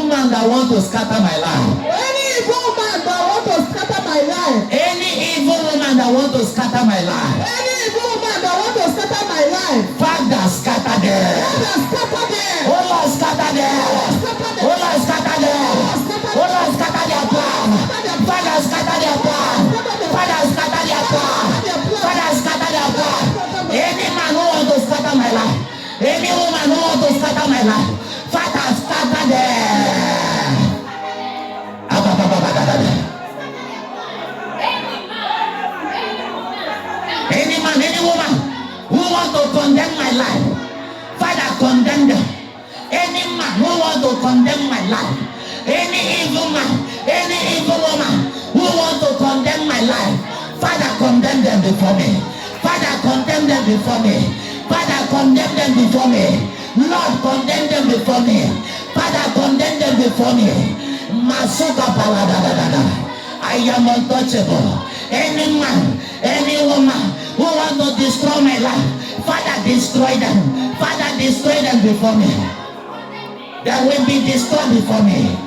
man that want to scatter my life. Any evil man that want to scatter my life. Any evil woman that want to scatter my life. Any evil man that want to scatter my life. Father, scatter them. Father, scatter them. Oh Lord, scatter them. Oh Lord, scatter them. Oh Lord, scatter their plan. Father, scatter their plan. Father, scatter their plan. Father, scatter their plan. Any man who want to scatter my life. Any woman who want to scatter my life. Father, scatter them. Any man, any woman who want to condemn my life, Father, condemn them. Any man who want to condemn my life, any evil man, any evil woman who want to condemn my life, Father, condemn them before me. Father, condemn them before me. Father, condemn them before me. Lord, condemn them before me. Father, condemn them before me. Masuka paladadada. I am untouchable. Any man, any woman who want to destroy my life, Father, destroy them. Father, destroy them before me. They will be destroyed before me.